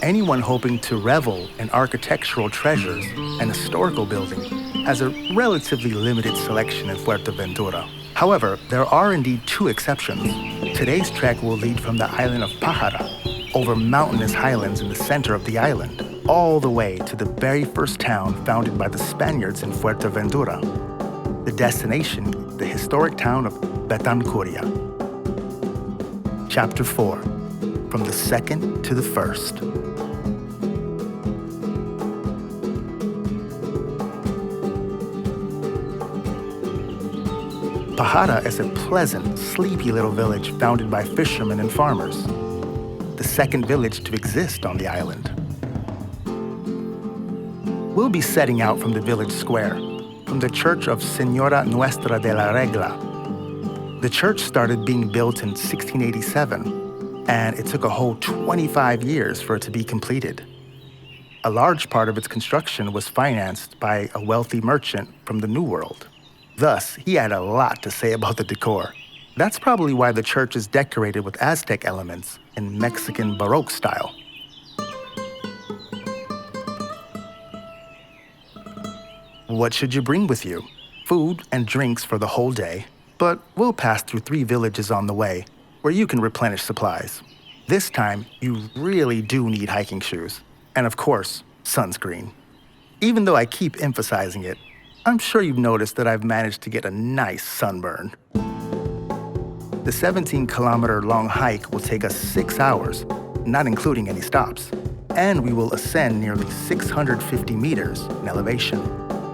Anyone hoping to revel in architectural treasures and historical buildings has a relatively limited selection in Fuerteventura. However, there are indeed two exceptions. Today's trek will lead from the island of Pájara, over mountainous highlands in the center of the island, all the way to the very first town founded by the Spaniards in Fuerteventura. The destination, the historic town of Betancuria. Chapter 4, From the Second to the First. Pájara is a pleasant, sleepy little village founded by fishermen and farmers, the second village to exist on the island. We'll be setting out from the village square, from the church of Señora Nuestra de la Regla. The church started being built in 1687, and it took a whole 25 years for it to be completed. A large part of its construction was financed by a wealthy merchant from the New World. Thus, he had a lot to say about the decor. That's probably why the church is decorated with Aztec elements in Mexican Baroque style. What should you bring with you? Food and drinks for the whole day, but we'll pass through 3 villages on the way where you can replenish supplies. This time, you really do need hiking shoes. And of course, sunscreen. Even though I keep emphasizing it, I'm sure you've noticed that I've managed to get a nice sunburn. The 17-kilometer-long hike will take us 6 hours, not including any stops, and we will ascend nearly 650 meters in elevation.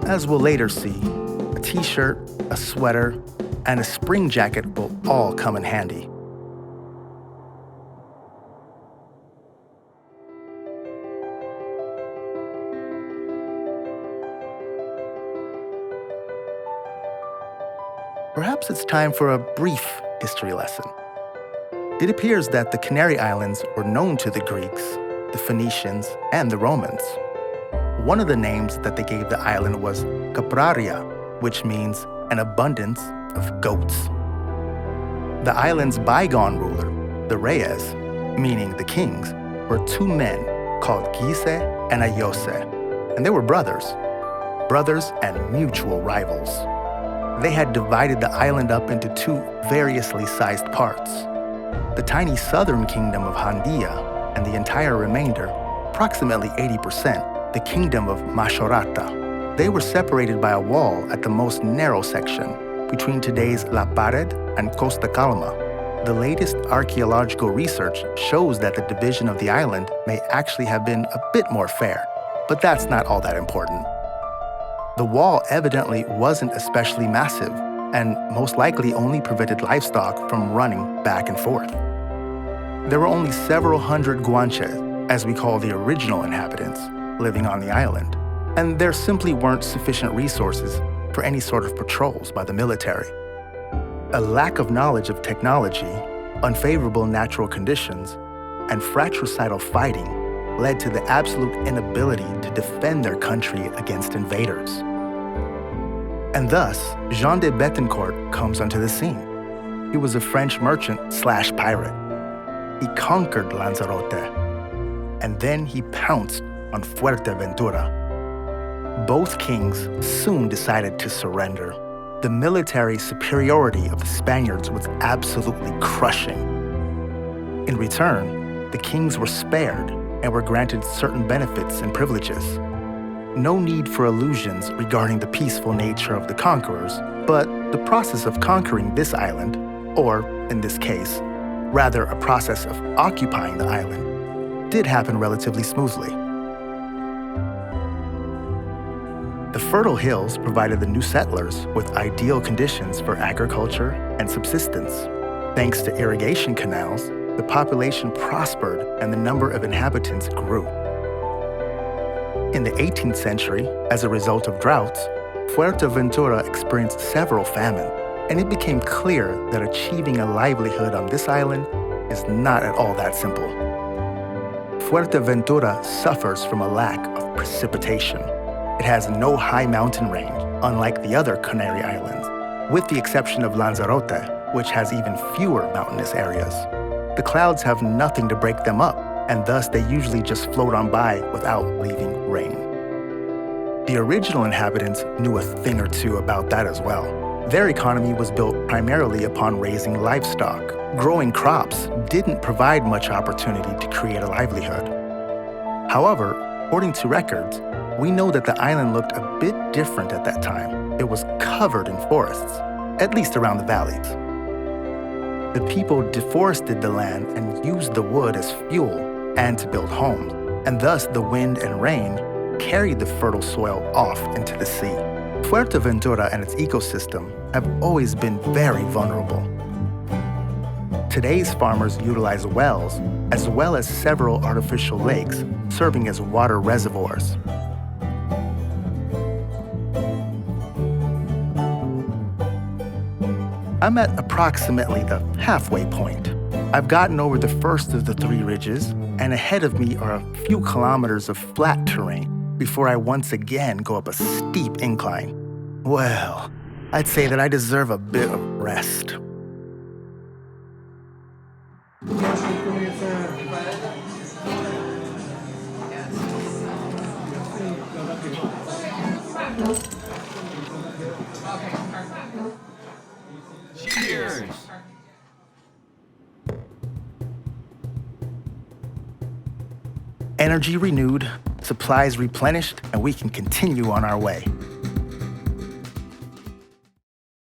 As we'll later see, a t-shirt, a sweater, and a spring jacket will all come in handy. Perhaps it's time for a brief history lesson. It appears that the Canary Islands were known to the Greeks, the Phoenicians, and the Romans. One of the names that they gave the island was Capraria, which means an abundance of goats. The island's bygone ruler, the Reyes, meaning the kings, were 2 men called Gise and Ayose, and they were brothers and mutual rivals. They had divided the island up into 2 variously sized parts. The tiny southern kingdom of Handia and the entire remainder, approximately 80%, the kingdom of Mashorata. They were separated by a wall at the most narrow section between today's La Pared and Costa Calma. The latest archaeological research shows that the division of the island may actually have been a bit more fair, but that's not all that important. The wall evidently wasn't especially massive and most likely only prevented livestock from running back and forth. There were only several hundred Guanches, as we call the original inhabitants, living on the island, and there simply weren't sufficient resources for any sort of patrols by the military. A lack of knowledge of technology, unfavorable natural conditions, and fratricidal fighting led to the absolute inability to defend their country against invaders. And thus, Jean de Betancourt comes onto the scene. He was a French merchant/pirate. He conquered Lanzarote, and then he pounced on Fuerteventura. Both kings soon decided to surrender. The military superiority of the Spaniards was absolutely crushing. In return, the kings were spared and were granted certain benefits and privileges. No need for illusions regarding the peaceful nature of the conquerors, but the process of conquering this island, or in this case, rather a process of occupying the island, did happen relatively smoothly. The fertile hills provided the new settlers with ideal conditions for agriculture and subsistence. Thanks to irrigation canals, the population prospered and the number of inhabitants grew. In the 18th century, as a result of droughts, Fuerteventura experienced several famines, and it became clear that achieving a livelihood on this island is not at all that simple. Fuerteventura suffers from a lack of precipitation. It has no high mountain range, unlike the other Canary Islands, with the exception of Lanzarote, which has even fewer mountainous areas. The clouds have nothing to break them up, and thus they usually just float on by without leaving rain. The original inhabitants knew a thing or two about that as well. Their economy was built primarily upon raising livestock. Growing crops didn't provide much opportunity to create a livelihood. However, according to records, we know that the island looked a bit different at that time. It was covered in forests, at least around the valleys. The people deforested the land and used the wood as fuel and to build homes, and thus the wind and rain carried the fertile soil off into the sea. Fuerteventura and its ecosystem have always been very vulnerable. Today's farmers utilize wells, as well as several artificial lakes, serving as water reservoirs. I'm at approximately the halfway point. I've gotten over the first of the 3 ridges, and ahead of me are a few kilometers of flat terrain before I once again go up a steep incline. Well, I'd say that I deserve a bit of rest. Cheers! Energy renewed, supplies replenished, and we can continue on our way.